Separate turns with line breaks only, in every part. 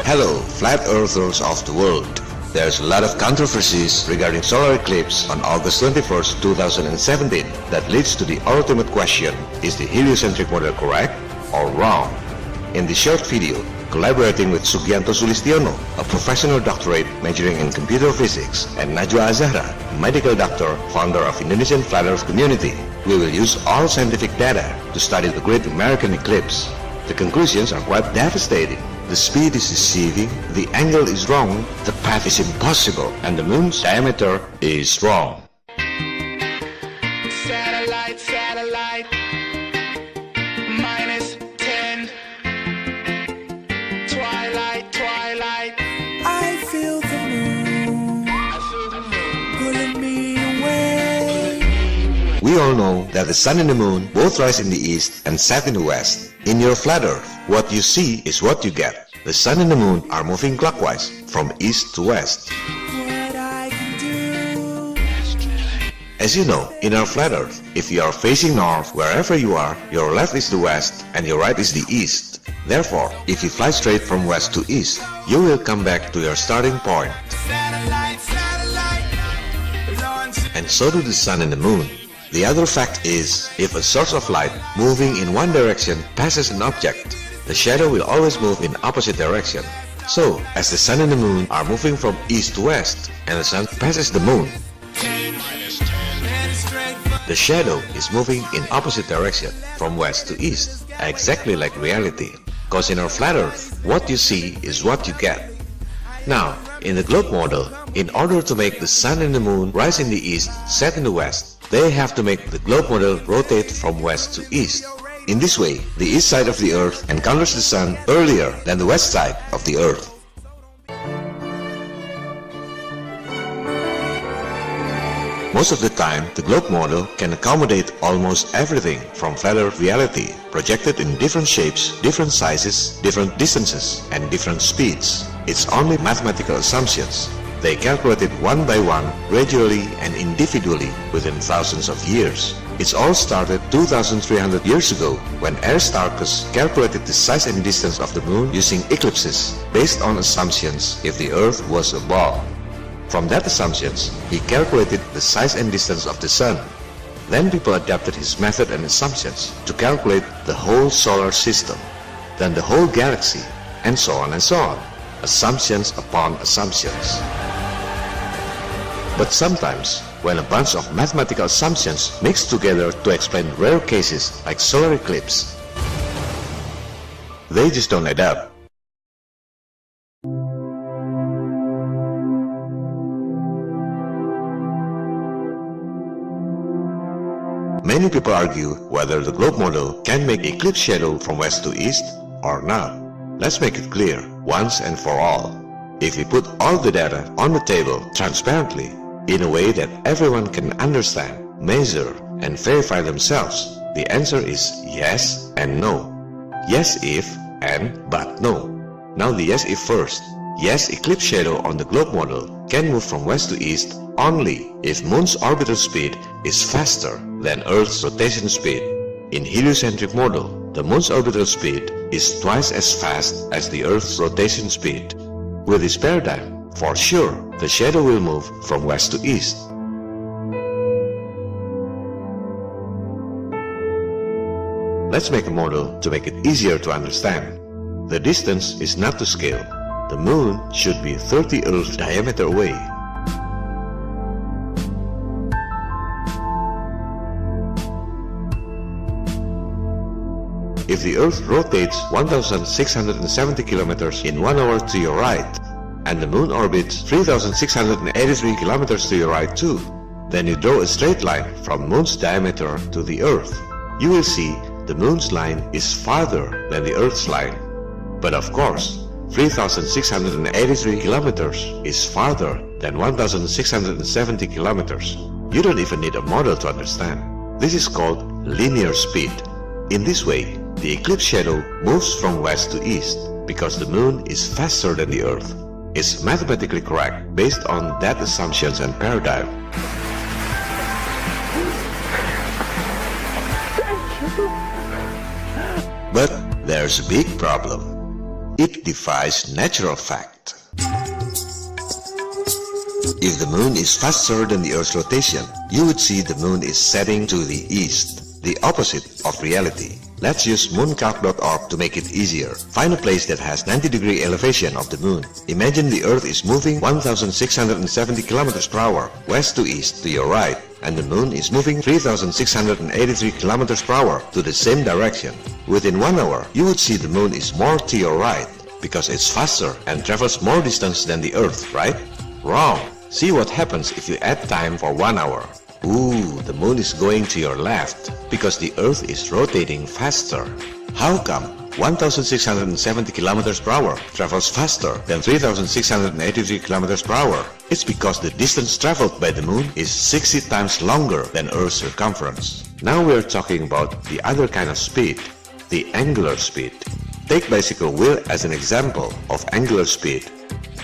Hello, flat earthers of the world. There's a lot of controversies regarding solar eclipse on August 21st, 2017 that leads to the ultimate question, is the heliocentric model correct or wrong? In this short video, collaborating with Sugianto Sulistiono, a professional doctorate majoring in computer physics, and Najwa Azahra, a medical doctor, founder of Indonesian Flat Earth Community, we will use all scientific data to study the Great American Eclipse. The conclusions are quite devastating. The speed is deceiving, the angle is wrong, the path is impossible, and the moon's diameter is wrong.
Satellite, satellite, -10. Twilight, twilight.
I feel the moon pulling me away.
We all know that the sun and the moon both rise in the east and set in the west. In your flat earth, what you see is what you get. The sun and the moon are moving clockwise from east to west.
What I can do.
As you know, in our flat earth, if you are facing north, wherever you are, your left is the west and your right is the east. Therefore, if you fly straight from west to east, you will come back to your starting point.
Satellite, satellite, launch.
And so do the sun and the moon. The other fact is, if a source of light moving in one direction passes an object, the shadow will always move in opposite direction. So, as the sun and the moon are moving from east to west, and the sun passes the moon, the shadow is moving in opposite direction from west to east, exactly like reality. Cause in our flat earth, what you see is what you get. Now, in the globe model, in order to make the sun and the moon rise in the east, set in the west, they have to make the globe model rotate from west to east. In this way, the east side of the earth encounters the sun earlier than the west side of the earth. Most of the time, the globe model can accommodate almost everything from flat earth reality, projected in different shapes, different sizes, different distances, and different speeds. It's only mathematical assumptions. They calculated one by one, gradually and individually within thousands of years. It's all started 2,300 years ago when Aristarchus calculated the size and distance of the moon using eclipses based on assumptions if the earth was a ball. From that assumptions, he calculated the size and distance of the sun. Then people adapted his method and assumptions to calculate the whole solar system, then the whole galaxy, and so on and so on. Assumptions upon assumptions. But sometimes, when a bunch of mathematical assumptions mix together to explain rare cases like solar eclipse, they just don't add up. Many people argue whether the globe model can make eclipse shadow from west to east or not. Let's make it clear once and for all. If we put all the data on the table transparently, in a way that everyone can understand, measure, and verify themselves, the answer is yes and no. Yes if and but no. Now the yes if first. Yes, eclipse shadow on the globe model can move from west to east only if Moon's orbital speed is faster than Earth's rotation speed. In heliocentric model, the Moon's orbital speed is twice as fast as the Earth's rotation speed. With this paradigm, for sure, the shadow will move from west to east. Let's make a model to make it easier to understand. The distance is not to scale. The moon should be 30 Earth diameter away. If the Earth rotates 1,670 kilometers in 1 hour to your right, and the moon orbits 3,683 kilometers to your right too, then you draw a straight line from moon's diameter to the Earth. You will see the moon's line is farther than the Earth's line. But of course, 3,683 kilometers is farther than 1,670 kilometers. You don't even need a model to understand. This is called linear speed. In this way, the eclipse shadow moves from west to east because the moon is faster than the Earth. It's mathematically correct based on that assumptions and paradigm. But there's a big problem. It defies natural fact. If the moon is faster than the Earth's rotation, you would see the moon is setting to the east, the opposite of reality. Let's use mooncalc.org to make it easier. Find a place that has 90-degree elevation of the moon. Imagine the Earth is moving 1,670 km per hour, west to east to your right, and the moon is moving 3,683 km per hour to the same direction. Within 1 hour, you would see the moon is more to your right, because it's faster and travels more distance than the Earth, right? Wrong! See what happens if you add time for 1 hour. Ooh, the moon is going to your left, because the Earth is rotating faster. How come 1,670 km per hour travels faster than 3,683 km per hour? It's because the distance traveled by the moon is 60 times longer than Earth's circumference. Now we're talking about the other kind of speed, the angular speed. Take bicycle wheel as an example of angular speed.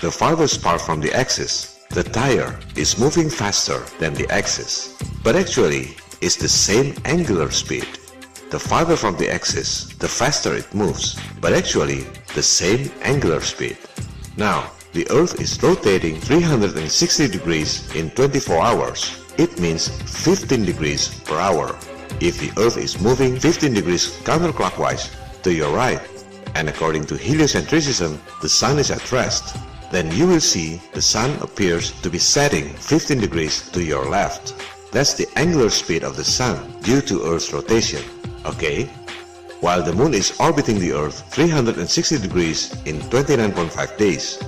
The farthest part from the axis, the tire is moving faster than the axis, but actually it's the same angular speed. The farther from the axis, the faster it moves, but actually the same angular speed. Now, the Earth is rotating 360 degrees in 24 hours. It means 15 degrees per hour. If the Earth is moving 15 degrees counterclockwise to your right, and according to heliocentrism, the Sun is at rest, then you will see the Sun appears to be setting 15 degrees to your left. That's the angular speed of the Sun due to Earth's rotation. Okay? While the Moon is orbiting the Earth 360 degrees in 29.5 days.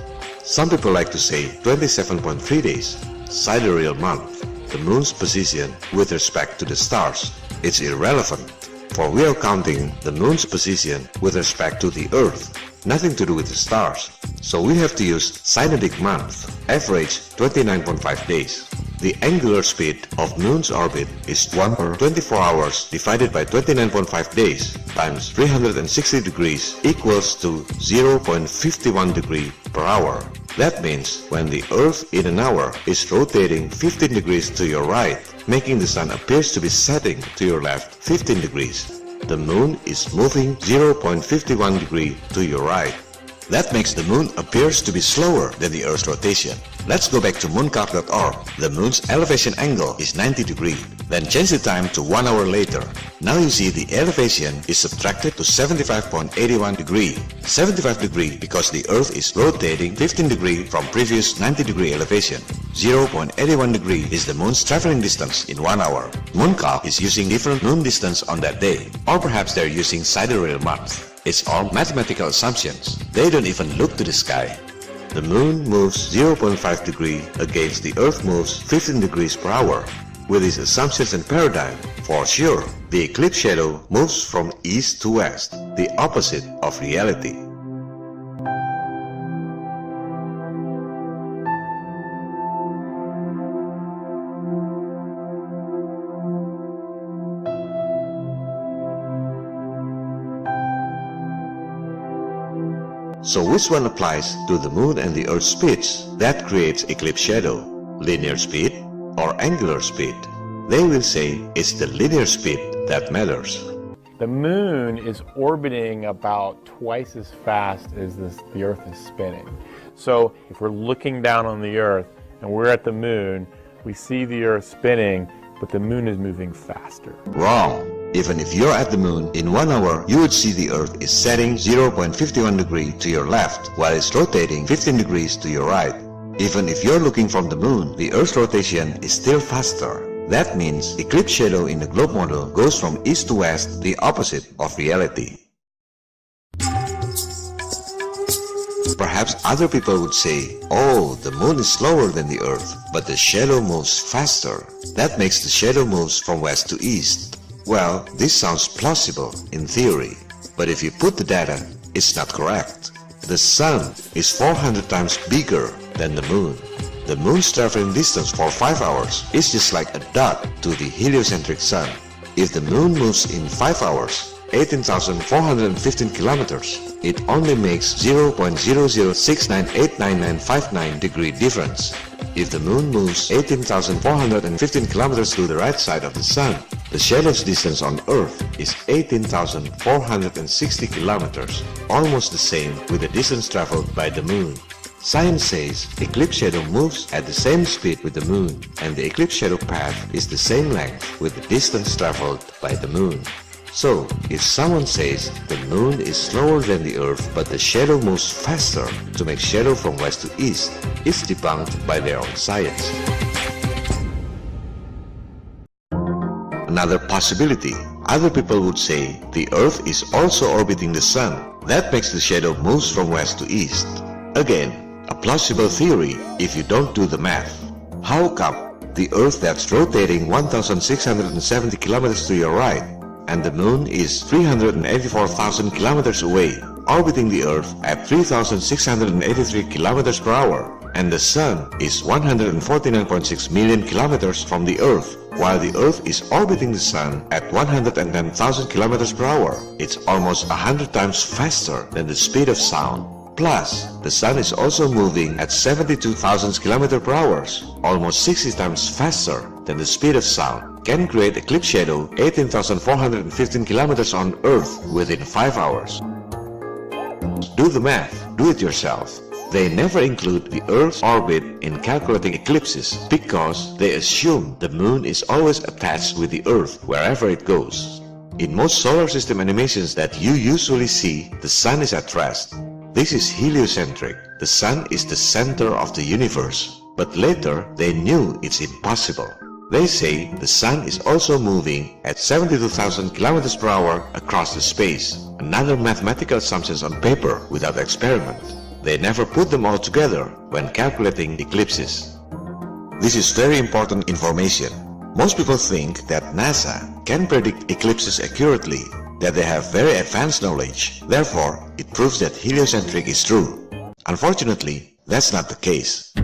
Some people like to say 27.3 days, sidereal month, the Moon's position with respect to the stars. It's irrelevant, for we are counting the Moon's position with respect to the Earth, nothing to do with the stars. So we have to use synodic month, average 29.5 days. The angular speed of Moon's orbit is 1 per 24 hours divided by 29.5 days times 360 degrees equals to 0.51 degree per hour. That means when the Earth in an hour is rotating 15 degrees to your right, making the Sun appears to be setting to your left 15 degrees. The Moon is moving 0.51 degree to your right. That makes the Moon appears to be slower than the Earth's rotation. Let's go back to mooncalc.org. The Moon's elevation angle is 90 degrees. Then change the time to 1 hour later. Now you see the elevation is subtracted to 75.81 degree. 75 degree because the Earth is rotating 15 degree from previous 90 degree elevation. 0.81 degree is the Moon's traveling distance in 1 hour. Mooncalc is using different moon distance on that day. Or perhaps they're using sidereal month. It's all mathematical assumptions. They don't even look to the sky. The Moon moves 0.5 degree against the Earth moves 15 degrees per hour. With these assumptions and paradigm, for sure, the eclipse shadow moves from east to west, the opposite of reality. So which one applies to the Moon and the Earth's speeds that creates eclipse shadow? Linear speed or angular speed? They will say it's the linear speed that matters.
The Moon is orbiting about twice as fast as the Earth is spinning. So if we're looking down on the Earth and we're at the Moon, we see the Earth spinning, but the Moon is moving faster.
Wrong. Even if you're at the Moon, in 1 hour, you would see the Earth is setting 0.51 degree to your left, while it's rotating 15 degrees to your right. Even if you're looking from the Moon, the Earth's rotation is still faster. That means eclipse shadow in the globe model goes from east to west, the opposite of reality. Perhaps other people would say, oh, the Moon is slower than the Earth, but the shadow moves faster. That makes the shadow moves from west to east. Well, this sounds plausible in theory, but if you put the data, it's not correct. The Sun is 400 times bigger than the Moon. The Moon's traveling distance for 5 hours is just like a dot to the heliocentric Sun. If the Moon moves in 5 hours, 18,415 kilometers, it only makes 0.006989959 degree difference. If the Moon moves 18,415 kilometers to the right side of the Sun, The shadow's distance on Earth is 18,460 kilometers, almost the same with the distance traveled by the Moon. Science says eclipse shadow moves at the same speed with the Moon, and the eclipse shadow path is the same length with the distance traveled by the Moon. So, if someone says the Moon is slower than the Earth but the shadow moves faster to make shadow from west to east, it's debunked by their own science. Another possibility, other people would say the Earth is also orbiting the Sun. That makes the shadow moves from west to east. Again, a plausible theory if you don't do the math. How come the Earth that's rotating 1,670 kilometers to your right and the Moon is 384,000 kilometers away, orbiting the Earth at 3,683 kilometers per hour, and the Sun is 149.6 million kilometers from the Earth, while the Earth is orbiting the Sun at 110,000 kilometers per hour? It's almost 100 times faster than the speed of sound. Plus, the Sun is also moving at 72,000 km per hour, almost 60 times faster than the speed of sound, can create eclipse shadow 18,415 kilometers on Earth within 5 hours. Do the math, do it yourself. They never include the Earth's orbit in calculating eclipses because they assume the Moon is always attached with the Earth wherever it goes. In most solar system animations that you usually see, the Sun is at rest. This is heliocentric. The Sun is the center of the universe. But later, they knew it's impossible. They say the Sun is also moving at 72,000 kilometers per hour across the space. Another mathematical assumptions on paper without experiment. They never put them all together when calculating eclipses. This is very important information. Most people think that NASA can predict eclipses accurately, that they have very advanced knowledge. Therefore, it proves that heliocentric is true. Unfortunately, that's not the case.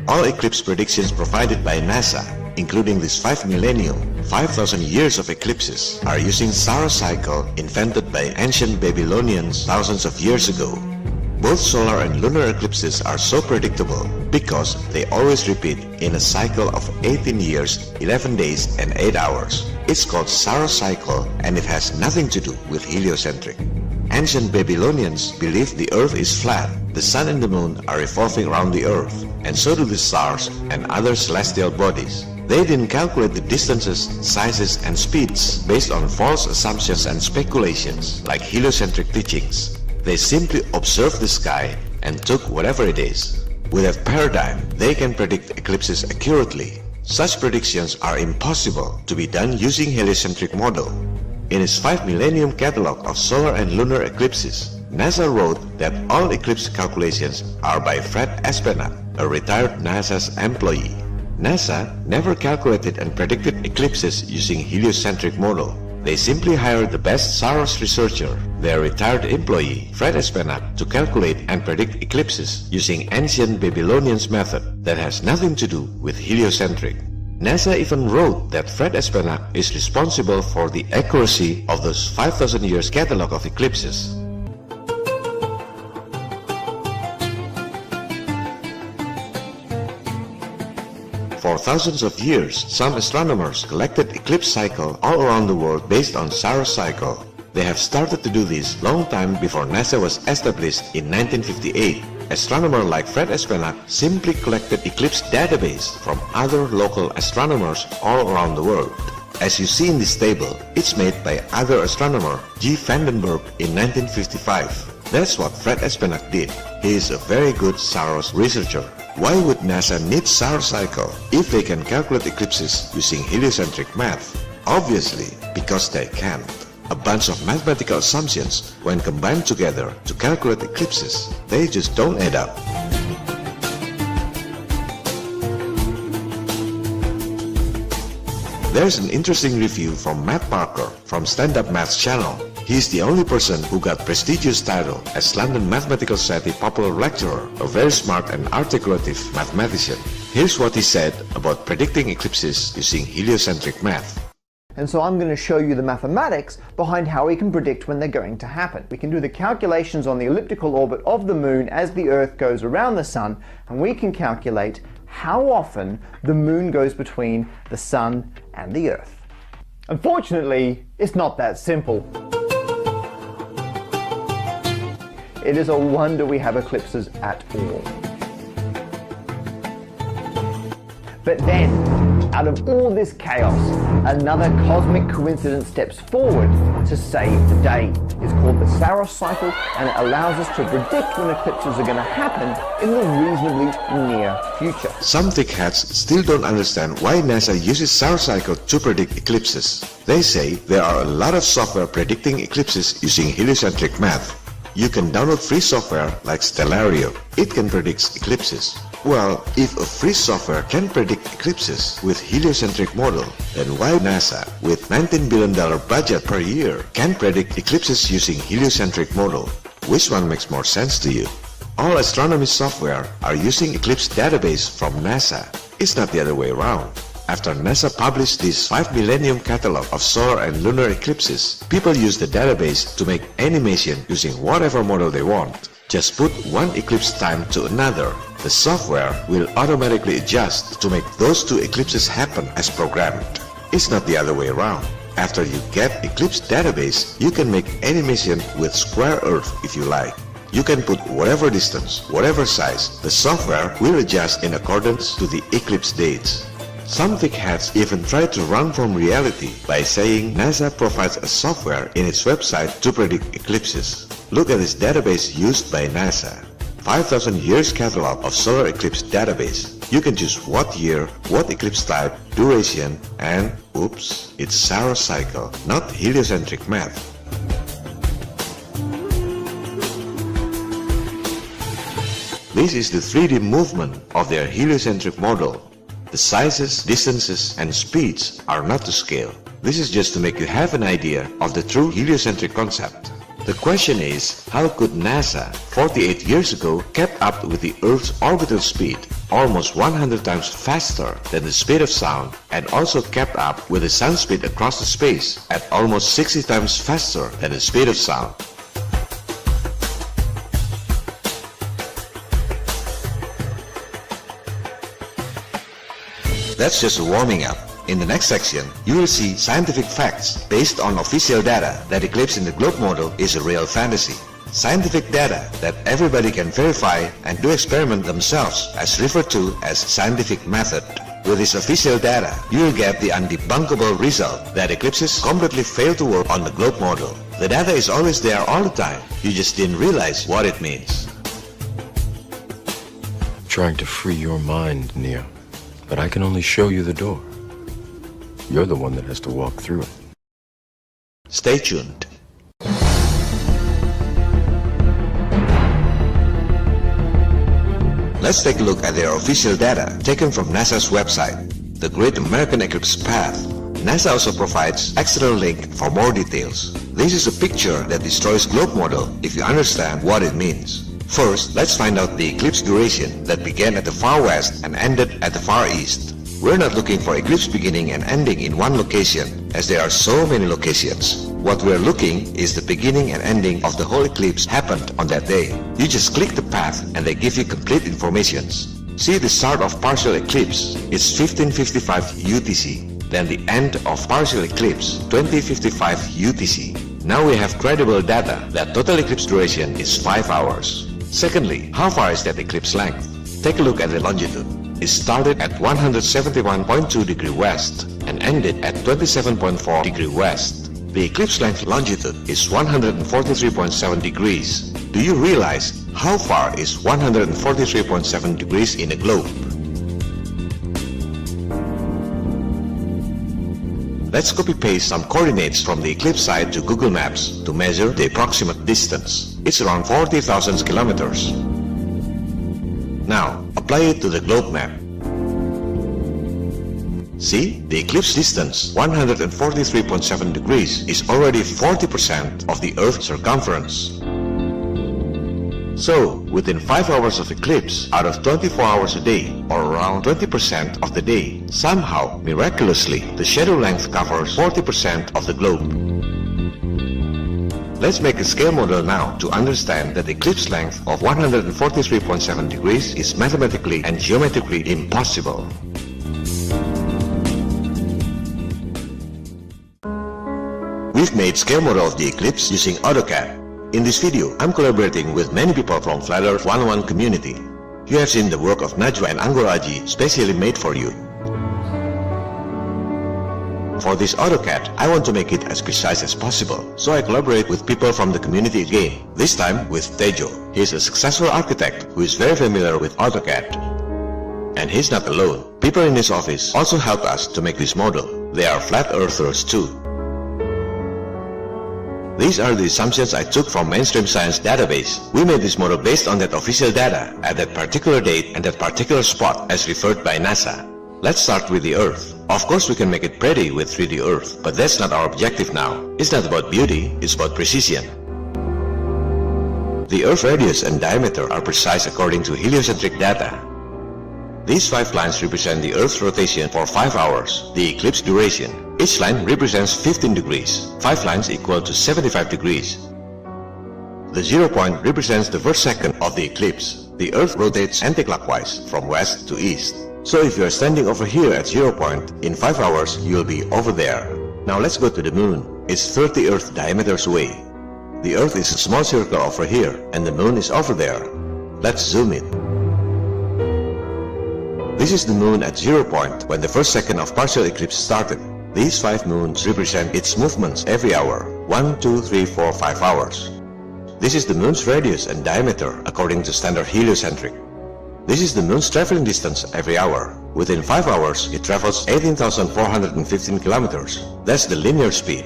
All eclipse predictions provided by NASA, including this 5 millennium, 5,000 years of eclipses, are using Saros cycle invented by ancient Babylonians thousands of years ago. Both solar and lunar eclipses are so predictable because they always repeat in a cycle of 18 years, 11 days and 8 hours. It's called Saros cycle and it has nothing to do with heliocentric. Ancient Babylonians believed the Earth is flat, the Sun and the Moon are revolving around the Earth, and so do the stars and other celestial bodies. They didn't calculate the distances, sizes and speeds based on false assumptions and speculations like heliocentric teachings. They simply observed the sky and took whatever it is. With that paradigm, they can predict eclipses accurately. Such predictions are impossible to be done using heliocentric model. In its 5 millennium catalog of solar and lunar eclipses, NASA wrote that all eclipse calculations are by Fred Espenach, a retired NASA's employee. NASA never calculated and predicted eclipses using heliocentric model. They simply hired the best Saros researcher, their retired employee, Fred Espenach, to calculate and predict eclipses using ancient Babylonians method that has nothing to do with heliocentric. NASA even wrote that Fred Espenach is responsible for the accuracy of those 5,000 years catalog of eclipses. For thousands of years, some astronomers collected eclipse cycle all around the world based on Saros cycle. They have started to do this long time before NASA was established in 1958. Astronomers like Fred Espenach simply collected eclipse database from other local astronomers all around the world. As you see in this table, it's made by other astronomer G. Vandenberg in 1955. That's what Fred Espenach did. He is a very good Saros researcher. Why would NASA need Saros cycle if they can calculate eclipses using heliocentric math? Obviously, because they can't. A bunch of mathematical assumptions when combined together to calculate eclipses, they just don't add up. There's an interesting review from Matt Parker from Stand Up Math's channel. He's the only person who got prestigious title as London Mathematical Society Popular Lecturer, a very smart and articulative mathematician. Here's what he said about predicting eclipses using heliocentric math.
And so I'm going to show you the mathematics behind how we can predict when they're going to happen. We can do the calculations on the elliptical orbit of the Moon as the Earth goes around the Sun, and we can calculate how often the moon goes between the sun and the earth. Unfortunately, it's not that simple. It is a wonder we have eclipses at all. But then, out of all this chaos, another cosmic coincidence steps forward to save the day. It's called the Saros cycle, and it allows us to predict when eclipses are going to happen in the reasonably near future.
Some thickheads still don't understand why NASA uses Saros cycle to predict eclipses. They say there are a lot of software predicting eclipses using heliocentric math. You can download free software like Stellario. It can predict eclipses. Well, if a free software can predict eclipses with heliocentric model, then why NASA, with $19 billion budget per year, can predict eclipses using heliocentric model? Which one makes more sense to you? All astronomy software are using Eclipse database from NASA. It's not the other way around. After NASA published this 5 millennium catalog of solar and lunar eclipses, people use the database to make animation using whatever model they want. Just put one eclipse time to another. The software will automatically adjust to make those two eclipses happen as programmed. It's not the other way around. After you get Eclipse database, you can make animation with square Earth if you like. You can put whatever distance, whatever size. The software will adjust in accordance to the eclipse dates. Some thickheads even try to run from reality by saying NASA provides a software in its website to predict eclipses. Look at this database used by NASA. 5,000 years catalog of solar eclipse database. You can choose what year, what eclipse type, duration, and oops, it's Saros cycle, not heliocentric math. This is the 3D movement of their heliocentric model. The sizes, distances, and speeds are not to scale. This is just to make you have an idea of the true heliocentric concept. The question is, how could NASA 48 years ago kept up with the Earth's orbital speed, almost 100 times faster than the speed of sound, and also kept up with the sound speed across the space at almost 60 times faster than the speed of sound? That's just warming up. In the next section, you will see scientific facts based on official data that eclipse in the globe model is a real fantasy. Scientific data that everybody can verify and do experiment themselves as referred to as scientific method. With this official data, you will get the undebunkable result that eclipses completely fail to work on the globe model. The data is always there all the time. You just didn't realize what it means.
Trying to free your mind, Neo. But I can only show you the door. You're the one that has to walk through it.
Stay tuned. Let's take a look at their official data taken from NASA's website, the Great American Eclipse Path. NASA also provides external link for more details. This is a picture that destroys globe model if you understand what it means. First, let's find out the eclipse duration that began at the far west and ended at the far east. We're not looking for eclipse beginning and ending in one location, as there are so many locations. What we're looking is the beginning and ending of the whole eclipse happened on that day. You just click the path and they give you complete information. See the start of partial eclipse, it's 1555 UTC. Then the end of partial eclipse, 2055 UTC. Now we have credible data that total eclipse duration is 5 hours. Secondly, how far is that eclipse length? Take a look at the longitude. It started at 171.2 degree west and ended at 27.4 degree west. The eclipse length longitude is 143.7 degrees. Do you realize how far is 143.7 degrees in a globe? Let's copy-paste some coordinates from the eclipse site to Google Maps to measure the approximate distance. It's around 40,000 kilometers. Now, apply it to the globe map. See, the eclipse distance, 143.7 degrees, is already 40% of the Earth's circumference. So, within 5 hours of eclipse, out of 24 hours a day, or around 20% of the day, somehow, miraculously, the shadow length covers 40% of the globe. Let's make a scale model now to understand that the eclipse length of 143.7 degrees is mathematically and geometrically impossible. We've made scale model of the eclipse using AutoCAD. In this video, I'm collaborating with many people from Flat Earth 101 community. You have seen the work of Najwa and Anggol Aji specially made for you. For this AutoCAD, I want to make it as precise as possible, so I collaborate with people from the community again, this time with Tejo. He is a successful architect who is very familiar with AutoCAD. And he's not alone. People in his office also helped us to make this model. They are flat earthers too. These are the assumptions I took from mainstream science database. We made this model based on that official data at that particular date and that particular spot as referred by NASA. Let's start with the Earth. Of course we can make it pretty with 3D Earth, but that's not our objective now. It's not about beauty, it's about precision. The Earth radius and diameter are precise according to heliocentric data. These 5 lines represent the Earth's rotation for 5 hours, the eclipse duration. Each line represents 15 degrees. 5 lines equal to 75 degrees. The 0 point represents the first second of the eclipse. The Earth rotates anticlockwise from west to east. So if you are standing over here at 0 point, in 5 hours you will be over there. Now let's go to the moon. It's 30 Earth diameters away. The Earth is a small circle over here and the moon is over there. Let's zoom in. This is the moon at 0 point when the first second of partial eclipse started. These 5 moons represent its movements every hour, 1, 2, 3, 4, 5 hours. This is the moon's radius and diameter according to standard heliocentric. This is the moon's traveling distance every hour. Within 5 hours, it travels 18,415 kilometers. That's the linear speed.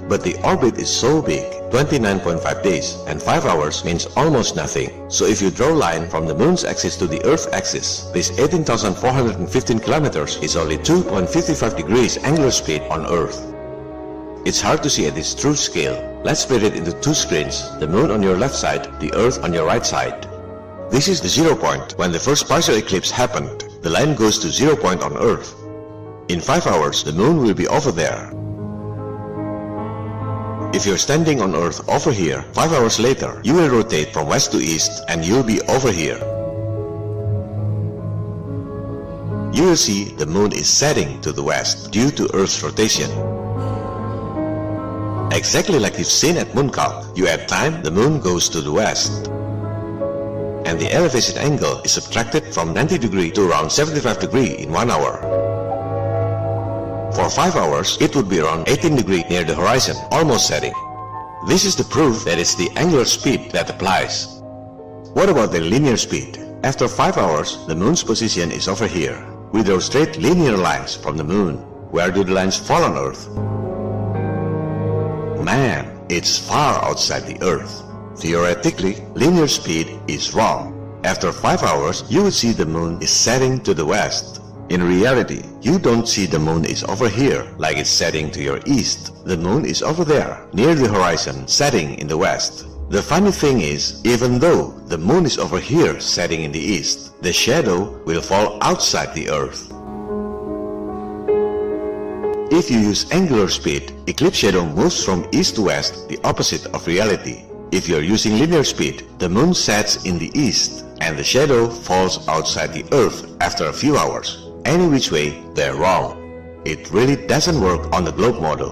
But the orbit is so big, 29.5 days, and 5 hours means almost nothing. So if you draw a line from the moon's axis to the Earth's axis, this 18,415 kilometers is only 2.55 degrees angular speed on Earth. It's hard to see at this true scale. Let's split it into 2 screens, the moon on your left side, the Earth on your right side. This is the 0 point when the first partial eclipse happened. The line goes to 0 point on Earth. In 5 hours, the moon will be over there. If you're standing on Earth over here, 5 hours later, you will rotate from west to east and you'll be over here. You will see the moon is setting to the west due to Earth's rotation. Exactly like you've seen at mooncalc, you add time, the moon goes to the west. And the elevation angle is subtracted from 90 degree to around 75 degree in 1 hour. For 5 hours, it would be around 18 degree near the horizon, almost setting. This is the proof that it's the angular speed that applies. What about the linear speed? After 5 hours, the moon's position is over here. We draw straight linear lines from the moon. Where do the lines fall on Earth? Man, it's far outside the Earth. Theoretically, linear speed is wrong. After 5 hours, you will see the moon is setting to the west. In reality, you don't see the moon is over here like it's setting to your east. The moon is over there, near the horizon, setting in the west. The funny thing is, even though the moon is over here setting in the east, the shadow will fall outside the Earth. If you use angular speed, eclipse shadow moves from east to west, the opposite of reality. If you're using linear speed, the moon sets in the east and the shadow falls outside the Earth after a few hours. Any which way, they're wrong. It really doesn't work on the globe model.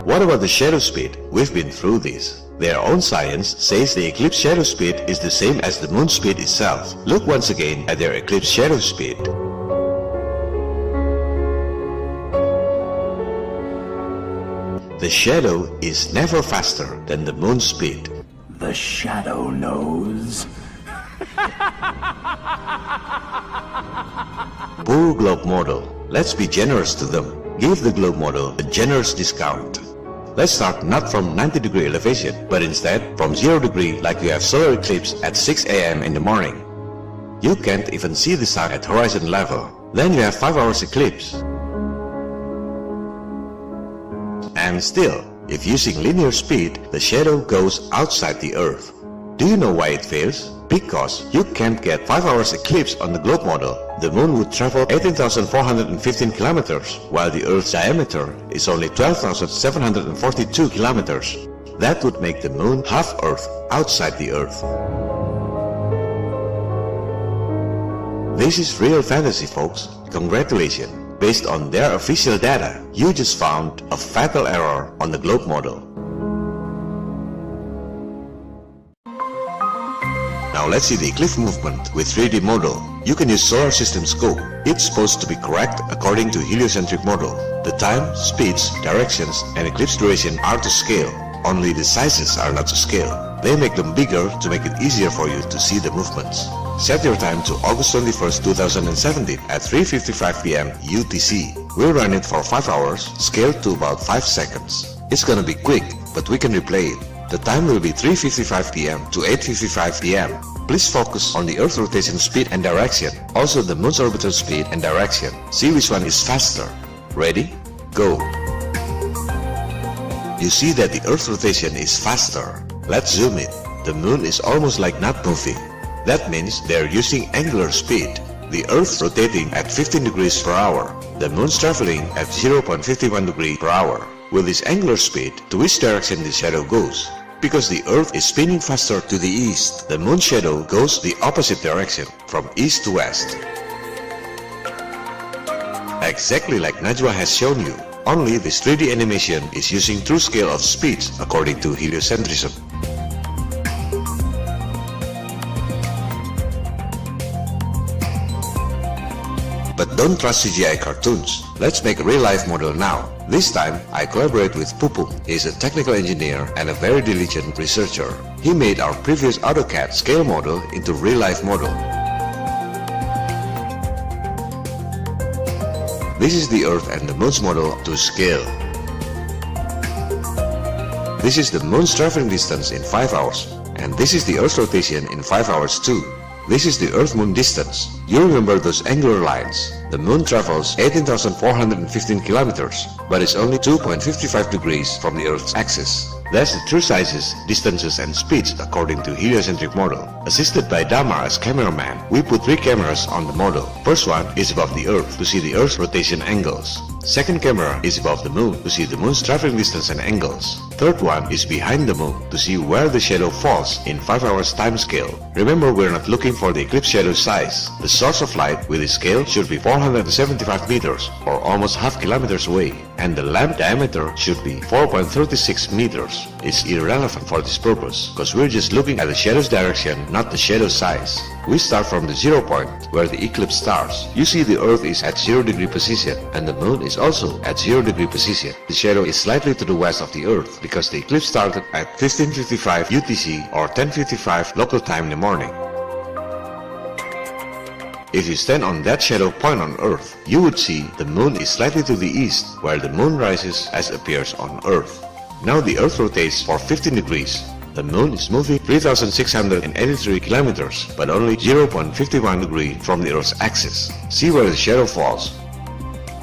What about the shadow speed? We've been through this. Their own science says the eclipse shadow speed is the same as the moon speed itself. Look once again at their eclipse shadow speed. The shadow is never faster than the moon speed.
The shadow knows.
Poor globe model. Let's be generous to them. Give the globe model a generous discount. Let's start not from 90-degree elevation, but instead from 0 degree like you have solar eclipse at 6 a.m. in the morning. You can't even see the sun at horizon level. Then you have 5 hours eclipse. And still, if using linear speed, the shadow goes outside the Earth. Do you know why it fails? Because you can't get 5 hours eclipse on the globe model. The moon would travel 18,415 kilometers, while the Earth's diameter is only 12,742 kilometers. That would make the moon half Earth outside the Earth. This is real fantasy, folks. Congratulations. Based on their official data, you just found a fatal error on the globe model. Now let's see the eclipse movement with 3D model. You can use solar system scope. It's supposed to be correct according to heliocentric model. The time, speeds, directions, and eclipse duration are to scale. Only the sizes are not to scale. They make them bigger to make it easier for you to see the movements. Set your time to August 21st, 2017 at 3:55 p.m. UTC. We'll run it for 5 hours, scaled to about 5 seconds. It's gonna be quick, but we can replay it. The time will be 3:55 p.m. to 8:55 p.m. Please focus on the Earth rotation speed and direction, also the Moon's orbital speed and direction. See which one is faster. Ready? Go! You see that the Earth rotation is faster. Let's zoom it. The Moon is almost like not moving. That means they're using angular speed. The Earth rotating at 15 degrees per hour. The Moon's traveling at 0.51 degree per hour. With this angular speed, to which direction the shadow goes? Because the Earth is spinning faster to the east, the Moon's shadow goes the opposite direction, from east to west. Exactly like Najwa has shown you, only this 3D animation is using true scale of speeds according to heliocentrism. But don't trust CGI cartoons. Let's make a real-life model now. This time, I collaborate with Pupu. He's a technical engineer and a very diligent researcher. He made our previous AutoCAD scale model into real-life model. This is the Earth and the Moon's model to scale. This is the Moon's traveling distance in 5 hours. And this is the Earth's rotation in 5 hours too. This is the Earth-Moon distance. You remember those angular lines. The Moon travels 18,415 kilometers, but is only 2.55 degrees from the Earth's axis. That's the true sizes, distances, and speeds according to heliocentric model. Assisted by Damar as cameraman, we put 3 cameras on the model. First one is above the Earth to see the Earth's rotation angles. Second camera is above the Moon to see the Moon's traveling distance and angles. Third one is behind the Moon to see where the shadow falls in 5 hours time scale. Remember, we're not looking for the eclipse shadow size. The source of light with this scale should be 475 meters or almost half kilometers away, and the lamp diameter should be 4.36 meters. It's irrelevant for this purpose because we're just looking at the shadow's direction, not the shadow size. We start from the 0 point where the eclipse starts. You see the Earth is at 0 degree position and the Moon is also at 0 degree position. The shadow is slightly to the west of the Earth because the eclipse started at 15:55 UTC or 10:55 local time in the morning. If you stand on that shadow point on Earth, you would see the Moon is slightly to the east where the Moon rises as appears on Earth. Now the Earth rotates for 15 degrees. The Moon is moving 3,683 kilometers, but only 0.51 degree from the Earth's axis. See where the shadow falls.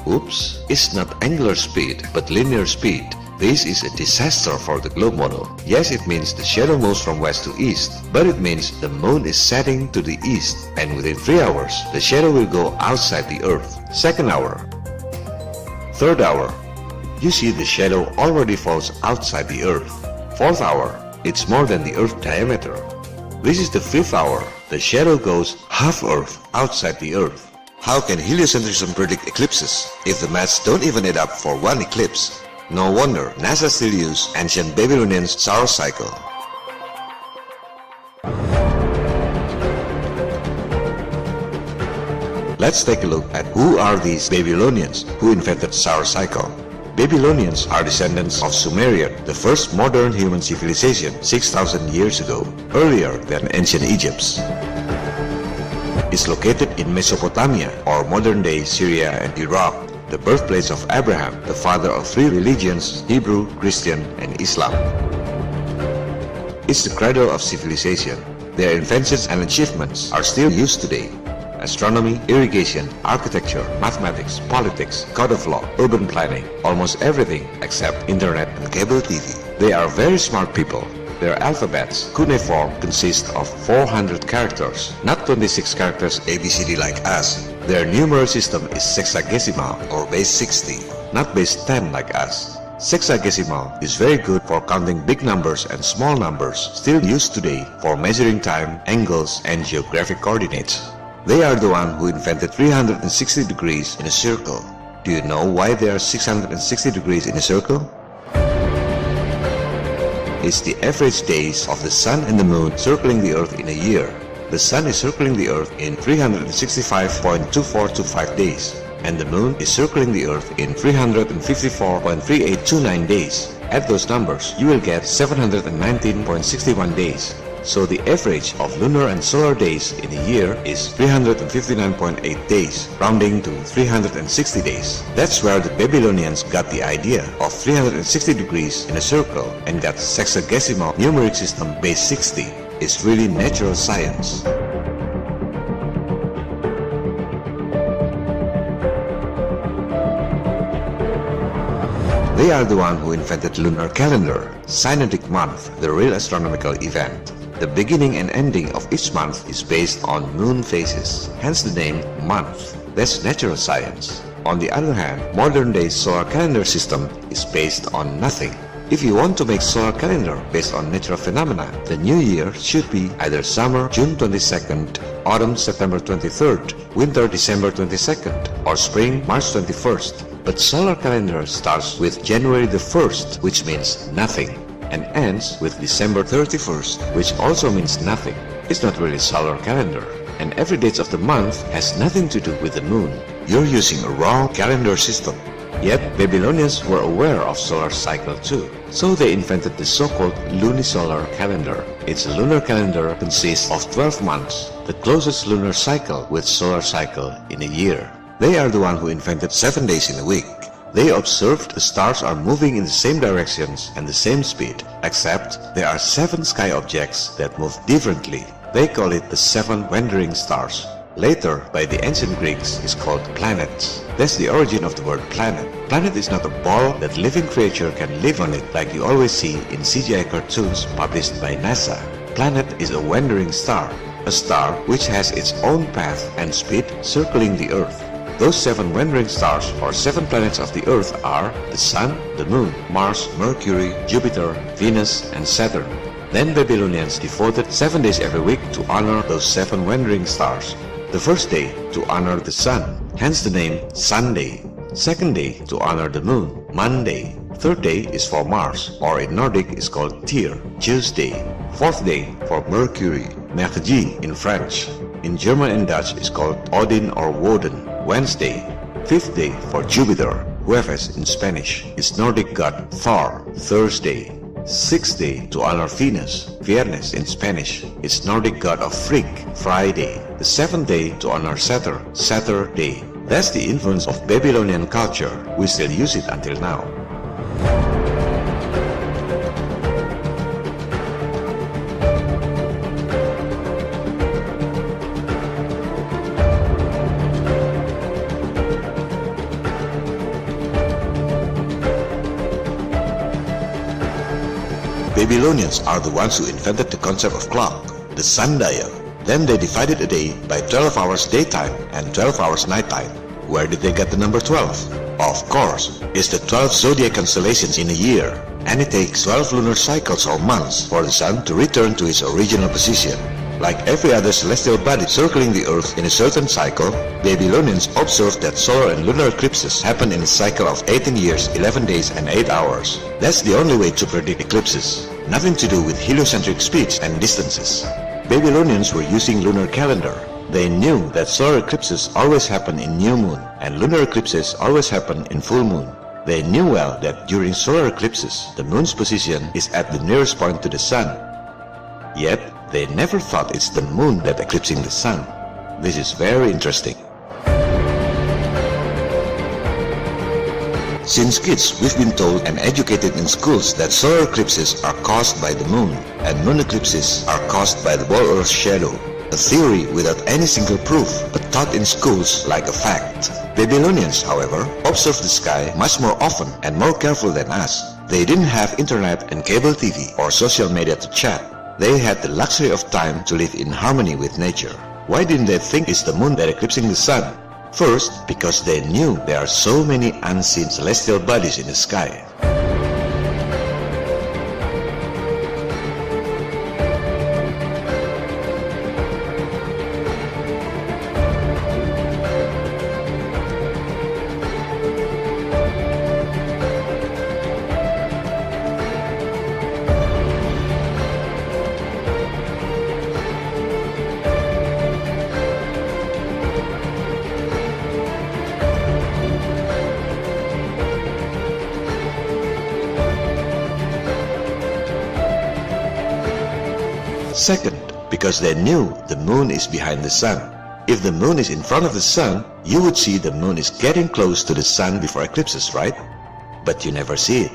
Oops, it's not angular speed, but linear speed. This is a disaster for the globe model. Yes, it means the shadow moves from west to east, but it means the Moon is setting to the east, and within 3 hours, the shadow will go outside the Earth. Second hour. Third hour. You see the shadow already falls outside the Earth. Fourth hour. It's more than the Earth diameter. This is the 5th hour. The shadow goes half Earth outside the Earth. How can heliocentrism predict eclipses if the maths don't even add up for one eclipse? No wonder NASA still use ancient Babylonian solar cycle. Let's take a look at who are these Babylonians who invented solar cycle. Babylonians are descendants of Sumerian, the first modern human civilization 6,000 years ago, earlier than ancient Egypt. It's located in Mesopotamia or modern-day Syria and Iraq. the birthplace of Abraham, the father of three religions, Hebrew, Christian, and Islam. It's the cradle of civilization. Their inventions and achievements are still used today. Astronomy, irrigation, architecture, mathematics, politics, code of law, urban planning, almost everything except internet and cable TV. They are very smart people. Their alphabets, cuneiform, consist of 400 characters, not 26 characters ABCD like us. Their numeral system is sexagesimal or base 60, not base 10 like us. Sexagesimal is very good for counting big numbers and small numbers, still used today for measuring time, angles, and geographic coordinates. They are the one who invented 360 degrees in a circle. Do you know why there are 660 degrees in a circle? It's the average days of the sun and the moon circling the earth in a year. The sun is circling the earth in 365.2425 days, and the moon is circling the earth in 354.3829 days. Add those numbers, you will get 719.61 days. So the average of lunar and solar days in a year is 359.8 days, rounding to 360 days. That's where the Babylonians got the idea of 360 degrees in a circle and got sexagesimal numeric system base 60. It's really natural science. They are the one who invented lunar calendar, synodic month, the real astronomical event. The beginning and ending of each month is based on moon phases, hence the name month. That's natural science. On the other hand, modern day solar calendar system is based on nothing. If you want to make solar calendar based on natural phenomena, the new year should be either summer June 22nd, autumn September 23rd, winter December 22nd, or spring March 21st. But solar calendar starts with January the 1st, which means nothing, and ends with December 31st, which also means nothing. It's not really solar calendar, and every date of the month has nothing to do with the moon. You're using a wrong calendar system. Yet Babylonians were aware of solar cycle too, so they invented the so-called lunisolar calendar. Its lunar calendar consists of 12 months, the closest lunar cycle with solar cycle in a year. They are the one who invented 7 days in a week. They observed the stars are moving in the same directions and the same speed, except there are 7 sky objects that move differently. They call it the 7 wandering stars. Later, by the ancient Greeks, is called planets. That's the origin of the word planet. Planet is not a ball that living creature can live on it like you always see in CGI cartoons published by NASA. Planet is a wandering star, a star which has its own path and speed circling the Earth. Those 7 wandering stars or 7 planets of the Earth are the Sun, the Moon, Mars, Mercury, Jupiter, Venus, and Saturn. Then Babylonians devoted 7 days every week to honor those 7 wandering stars. The first day to honor the Sun, hence the name Sunday. Second day to honor the Moon, Monday. Third day is for Mars, or in Nordic is called Tyr, Tuesday. Fourth day for Mercury, Mercredi in French. In German and Dutch is called Odin or Woden, Wednesday. Fifth day for Jupiter, Jueves in Spanish, is Nordic god Thor, Thursday. Sixth day to honor Venus, Viernes in Spanish, is Nordic god of Frigg, Friday. The seventh day to honor Saturn, Saturday. That's the influence of Babylonian culture. We still use it until now. Babylonians are the ones who invented the concept of clock, the sundial. Then they divided a day by 12 hours daytime and 12 hours nighttime. Where did they get the number 12? Of course, it's the 12 zodiac constellations in a year, and it takes 12 lunar cycles or months for the sun to return to its original position. Like every other celestial body circling the Earth in a certain cycle, Babylonians observed that solar and lunar eclipses happen in a cycle of 18 years, 11 days and 8 hours. That's the only way to predict eclipses. Nothing to do with heliocentric speeds and distances. Babylonians were using lunar calendar. They knew that solar eclipses always happen in new moon and lunar eclipses always happen in full moon. They knew well that during solar eclipses, the moon's position is at the nearest point to the sun. Yet, they never thought it's the moon that eclipsing the sun. This is very interesting. Since kids, we've been told and educated in schools that solar eclipses are caused by the moon, and moon eclipses are caused by the ball Earth shadow. A theory without any single proof, but taught in schools like a fact. Babylonians, however, observed the sky much more often and more careful than us. They didn't have internet and cable TV or social media to chat. They had the luxury of time to live in harmony with nature. Why didn't they think it's the moon that eclipsing the sun? First, because they knew there are so many unseen celestial bodies in the sky. Second, because they knew the moon is behind the sun. If the moon is in front of the sun, you would see the moon is getting close to the sun before eclipses, right? But you never see it.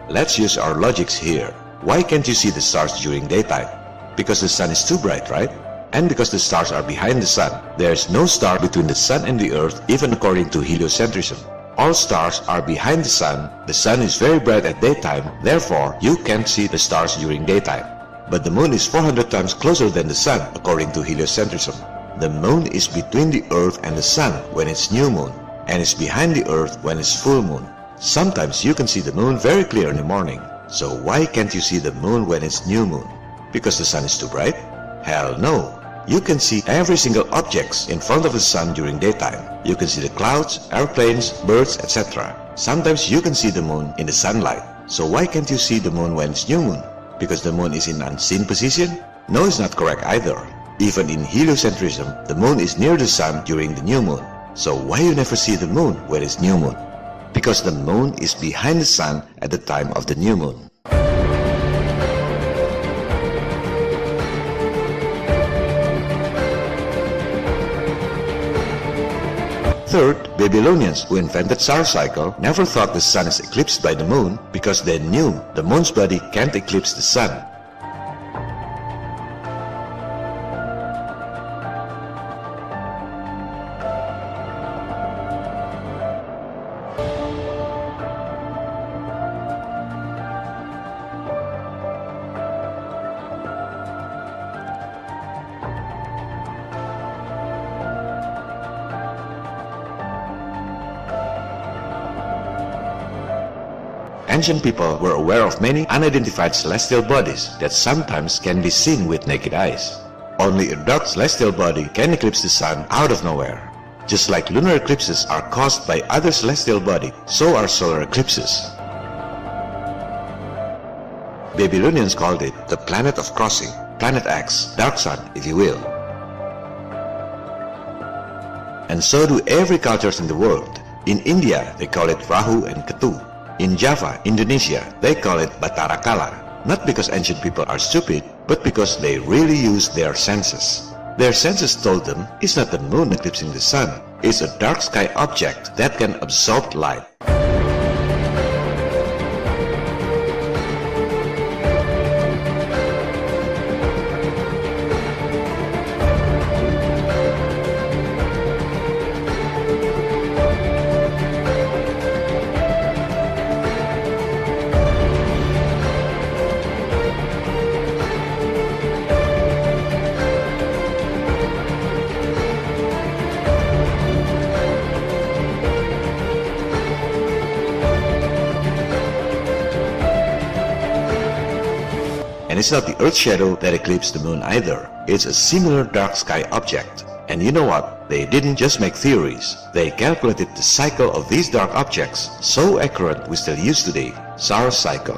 Let's use our logics here. Why can't you see the stars during daytime? Because the sun is too bright, right? And because the stars are behind the sun. There's no star between the sun and the earth, even according to heliocentrism. All stars are behind the sun is very bright at daytime, therefore you can't see the stars during daytime. But the moon is 400 times closer than the sun, according to heliocentrism. The moon is between the earth and the sun when it's new moon, and is behind the earth when it's full moon. Sometimes you can see the moon very clear in the morning. So why can't you see the moon when it's new moon? Because the sun is too bright? Hell no. You can see every single object in front of the sun during daytime. You can see the clouds, airplanes, birds, etc. Sometimes you can see the moon in the sunlight. So why can't you see the moon when it's new moon? Because the moon is in unseen position? No, it's not correct either. Even in heliocentrism, the moon is near the sun during the new moon. So why you never see the moon when it's new moon? Because the moon is behind the sun at the time of the new moon. Third, Babylonians, who invented solar cycle, never thought the sun is eclipsed by the moon because they knew the moon's body can't eclipse the sun. Ancient people were aware of many unidentified celestial bodies that sometimes can be seen with naked eyes. Only a dark celestial body can eclipse the sun out of nowhere. Just like lunar eclipses are caused by other celestial bodies, so are solar eclipses. Babylonians called it the planet of crossing, planet X, dark sun if you will. And so do every culture in the world. In India, they call it Rahu and Ketu. In Java, Indonesia, they call it Batara Kala. Not because ancient people are stupid, but because they really use their senses. Their senses told them it's not the moon eclipsing the sun, it's a dark sky object that can absorb light. And it's not the Earth shadow that eclipsed the moon either. It's a similar dark sky object. And you know what? They didn't just make theories. They calculated the cycle of these dark objects, so accurate we still use today, solar cycle.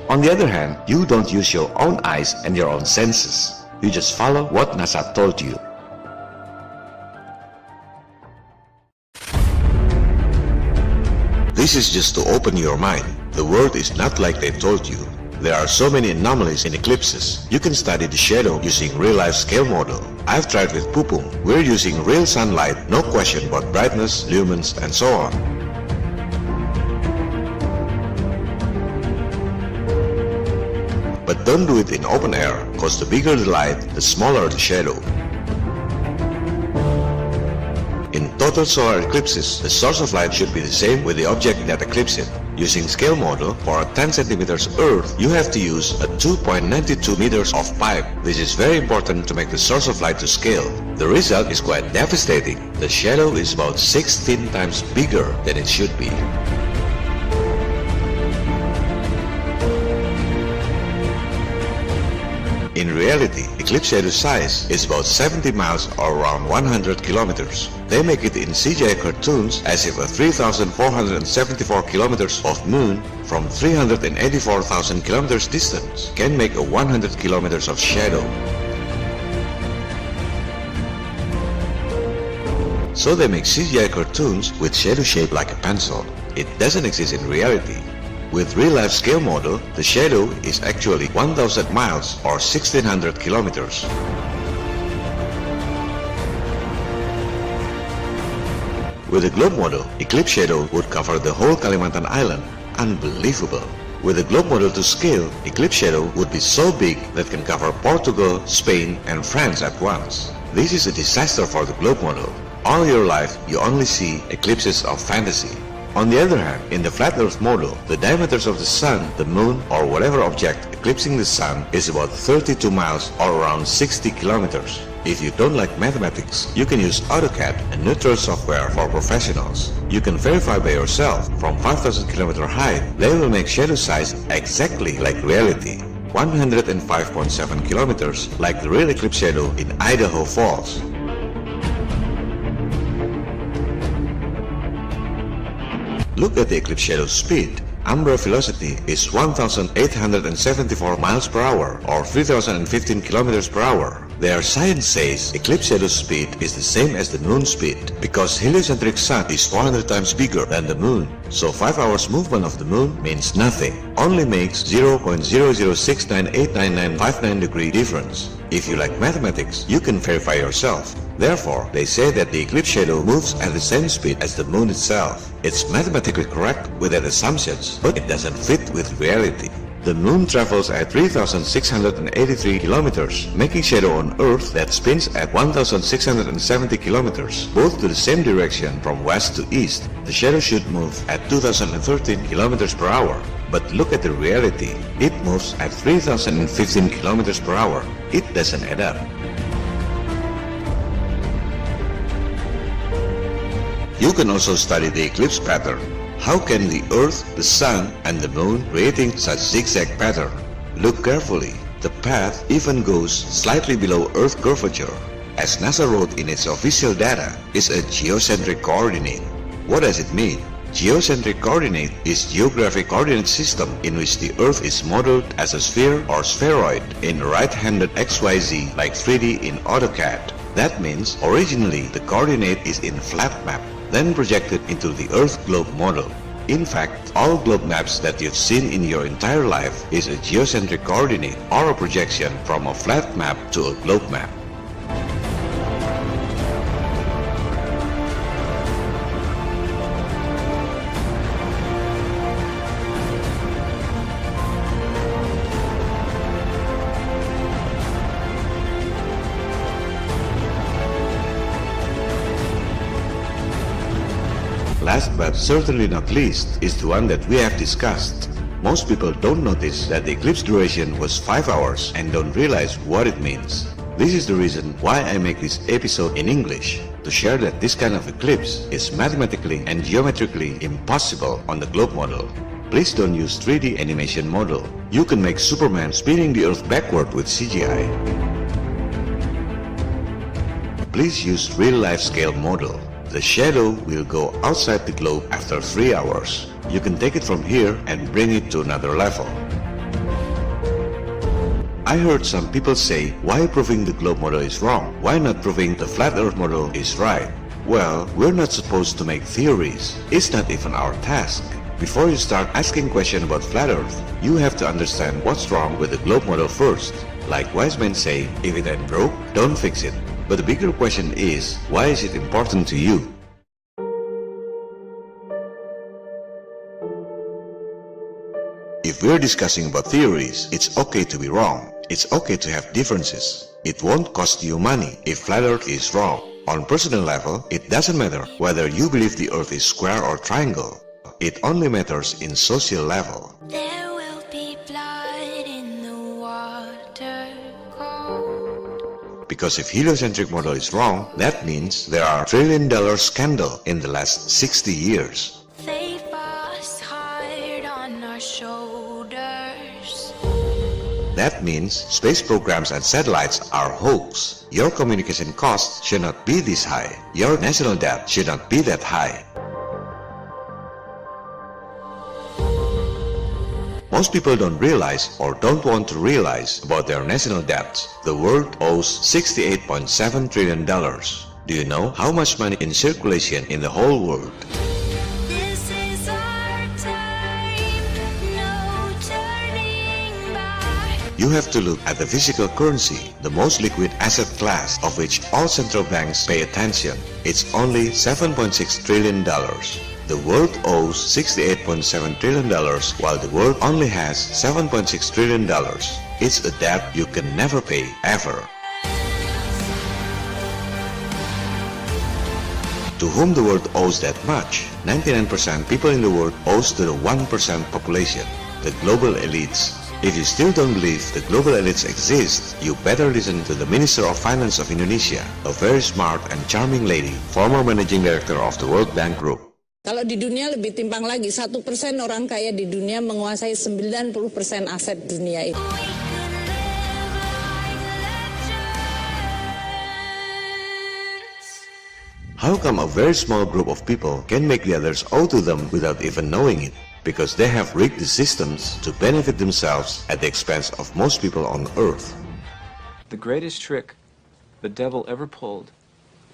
On the other hand, you don't use your own eyes and your own senses. You just follow what NASA told you. This is just to open your mind. The world is not like they told you. There are so many anomalies in eclipses. You can study the shadow using real-life scale model. I've tried with Pupung. We're using real sunlight, no question about brightness, lumens, and so on. But don't do it in open air, cause the bigger the light, the smaller the shadow. In total solar eclipses, the source of light should be the same with the object that eclipses it. Using scale model, for a 10 centimeters Earth, you have to use a 2.92 meters of pipe. This is very important to make the source of light to scale. The result is quite devastating. The shadow is about 16 times bigger than it should be. In reality, eclipse shadow size is about 70 miles or around 100 kilometers. They make it in CGI cartoons as if a 3,474 kilometers of moon from 384,000 kilometers distance can make a 100 kilometers of shadow. So they make CGI cartoons with shadow shaped like a pencil. It doesn't exist in reality. With real-life scale model, the shadow is actually 1,000 miles or 1,600 kilometers. With a globe model, eclipse shadow would cover the whole Kalimantan island. Unbelievable! With a globe model to scale, eclipse shadow would be so big that can cover Portugal, Spain, and France at once. This is a disaster for the globe model. All your life, you only see eclipses of fantasy. On the other hand, in the flat Earth model, the diameters of the Sun, the Moon, or whatever object eclipsing the Sun is about 32 miles or around 60 kilometers. If you don't like mathematics, you can use AutoCAD, a neutral software for professionals. You can verify by yourself from 5,000 km height. They will make shadow size exactly like reality. 105.7 kilometers like the real eclipse shadow in Idaho Falls. Look at the eclipse shadow speed. Umbra velocity is 1,874 miles per hour or 3,015 kilometers per hour. Their science says eclipse shadow speed is the same as the moon speed because heliocentric sun is 400 times bigger than the moon. So 5 hours movement of the moon means nothing. Only makes 0.006989959 degree difference. If you like mathematics, you can verify yourself. Therefore, they say that the eclipse shadow moves at the same speed as the moon itself. It's mathematically correct with that assumptions, but it doesn't fit with reality. The moon travels at 3,683 kilometers, making shadow on Earth that spins at 1,670 kilometers, both to the same direction from west to east. The shadow should move at 2,013 kilometers per hour. But look at the reality. It moves at 3,015 kilometers per hour. It doesn't add up. You can also study the eclipse pattern. How can the Earth, the Sun, and the Moon creating such zigzag pattern? Look carefully. The path even goes slightly below Earth curvature. As NASA wrote in its official data, is a geocentric coordinate. What does it mean? Geocentric coordinate is geographic coordinate system in which the Earth is modeled as a sphere or spheroid in right-handed XYZ like 3D in AutoCAD. That means originally the coordinate is in flat map, then projected into the Earth globe model. In fact, all globe maps that you've seen in your entire life is a geocentric coordinate or a projection from a flat map to a globe map. Last but certainly not least is the one that we have discussed. Most people don't notice that the eclipse duration was 5 hours and don't realize what it means. This is the reason why I make this episode in English, to share that this kind of eclipse is mathematically and geometrically impossible on the globe model. Please don't use 3D animation model. You can make Superman spinning the Earth backward with CGI. Please use real-life scale model. The shadow will go outside the globe after 3 hours. You can take it from here and bring it to another level. I heard some people say, why proving the globe model is wrong? Why not proving the flat Earth model is right? Well, we're not supposed to make theories. It's not even our task. Before you start asking questions about flat Earth, you have to understand what's wrong with the globe model first. Like wise men say, if it ain't broke, don't fix it. But the bigger question is, why is it important to you? If If we're discussing about theories, it's okay to be wrong. It's okay to have differences. It won't cost you money if flat Earth is wrong. On personal level, it doesn't matter whether you believe the Earth is square or triangle. It only matters in social level.
There will be blood in the water cold.
Because if heliocentric model is wrong, that means there are $1 trillion scandal in the last 60 years.
They bust hard on our shoulders.
That means space programs and satellites are hoax. Your communication costs should not be this high. Your national debt should not be that high. Most people don't realize or don't want to realize about their national debts. The world owes $68.7 trillion. Do you know how much money in circulation in the whole world?
This is our time, no turning back.
You have to look at the physical currency, the most liquid asset class of which all central banks pay attention. It's only $7.6 trillion. The world owes $68.7 trillion while the world only has $7.6 trillion. It's a debt you can never pay, ever. To whom the world owes that much? 99% people in the world owes to the 1% population, the global elites. If you still don't believe the global elites exist, you better listen to the Minister of Finance of Indonesia, a very smart and charming lady, former managing director of the World Bank Group.
Kalau di dunia lebih timpang lagi, 1% orang kaya di dunia menguasai 90% aset dunia itu.
How come a very small group of people can make the others owe to them without even knowing it? Because they have rigged the systems to benefit themselves at the expense of most people on Earth.
The greatest trick the devil ever pulled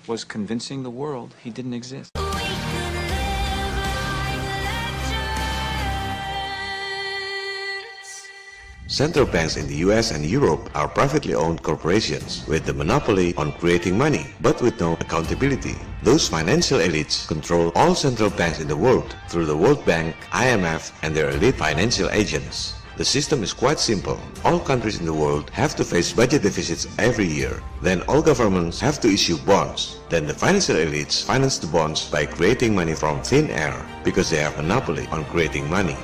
was convincing the world he didn't exist.
Central banks in the US and Europe are privately owned corporations with the monopoly on creating money, but with no accountability. Those financial elites control all central banks in the world through the World Bank, IMF, and their elite financial agents. The system is quite simple. All countries in the world have to face budget deficits every year. Then all governments have to issue bonds. Then the financial elites finance the bonds by creating money from thin air because they have a monopoly on creating money.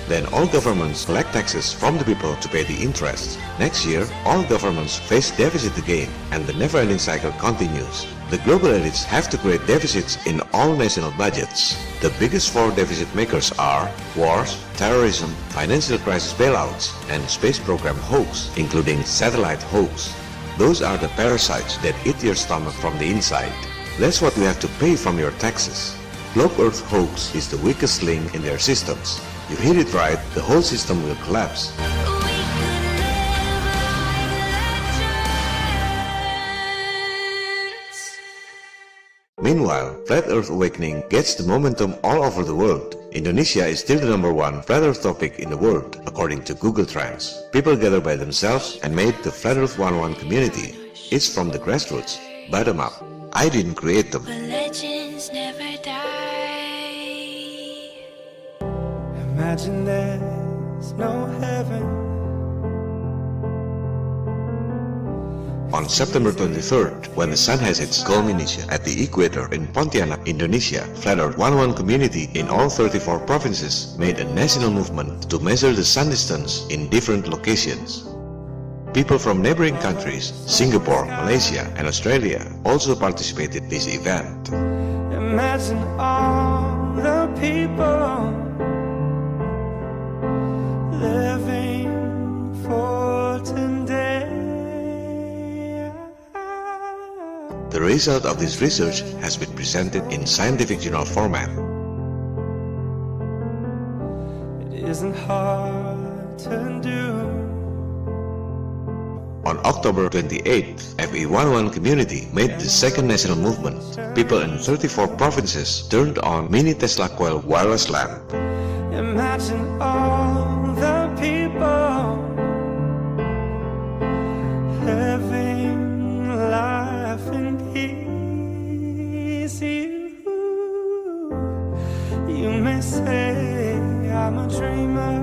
Then all governments collect taxes from the people to pay the interest. Next year, all governments face deficit again, and the never-ending cycle continues. The global elites have to create deficits in all national budgets. The biggest four deficit makers are wars, terrorism, financial crisis bailouts, and space program hoax, including satellite hoax. Those are the parasites that eat your stomach from the inside. That's what we have to pay from your taxes. Globe Earth hoax is the weakest link in their systems. You hit it right, the whole system will collapse. Meanwhile, Flat Earth Awakening gets the momentum all over the world. Indonesia is still the #1 Flat Earth topic in the world, according to Google Trends. People gather by themselves and made the Flat Earth 1-1 community. It's from the grassroots, bottom up. I didn't create them.
But legends never die.
Imagine there's no heaven.
On September 23rd, when the sun has its culmination at the equator in Pontianak, Indonesia, Flat Earth 1-1 community in all 34 provinces made a national movement to measure the sun distance in different locations. People from neighboring countries, Singapore, Malaysia, and Australia also participated in this event.
Imagine all the people living for today.
The result of this research has been presented in scientific journal format.
It isn't hard to do.
On October 28th, FE1-1 community made the second national movement. People in 34 provinces turned on mini Tesla coil wireless lamp.
Imagine all the people please you. You may say I'm a dreamer,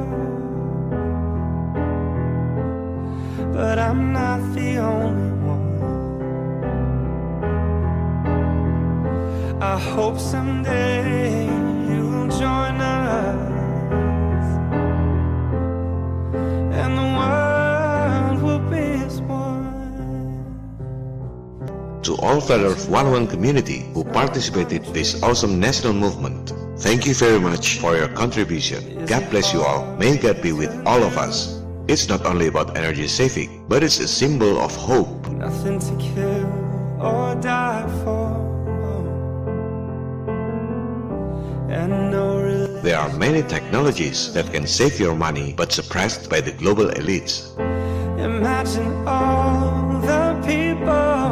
but I'm not the only one. I hope someday you'll join us, and the world will be as one.
To all Flat Earth 101 community who participated in this awesome national movement, thank you very much for your contribution. God bless you all. May God be with all of us. It's not only about energy saving, but it's a symbol of hope.
Nothing to kill or die for. And no
There are many technologies that can save your money but suppressed by the global elites.
Imagine all the people.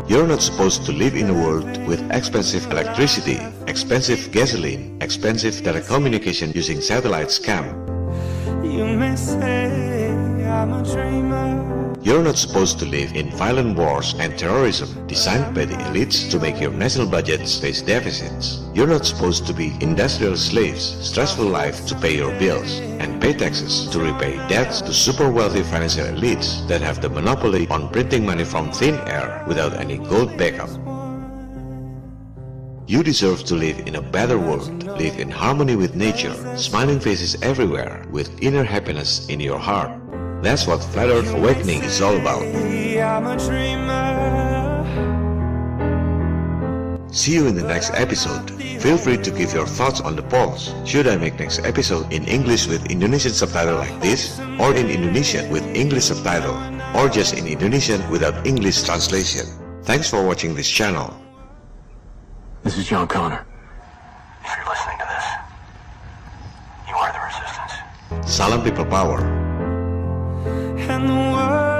You're not supposed to live in a world with expensive electricity, expensive gasoline, expensive telecommunication using satellite scam.
You may say I'm a dreamer.
You're not supposed to live in violent wars and terrorism designed by the elites to make your national budgets face deficits. You're not supposed to be industrial slaves, stressful life to pay your bills, and pay taxes to repay debts to super wealthy financial elites that have the monopoly on printing money from thin air without any gold backup. You deserve to live in a better world, live in harmony with nature, smiling faces everywhere, with inner happiness in your heart. That's what Flat Earth Awakening is all about.
I'm a dreamer.
See you in the next episode. Feel free to give your thoughts on the polls. Should I make next episode in English with Indonesian subtitle like this, or in Indonesian with English subtitle, or just in Indonesian without English translation? Thanks for watching this channel.
This is John Connor. If you're listening to this, you are the resistance.
Salam People Power.
And the world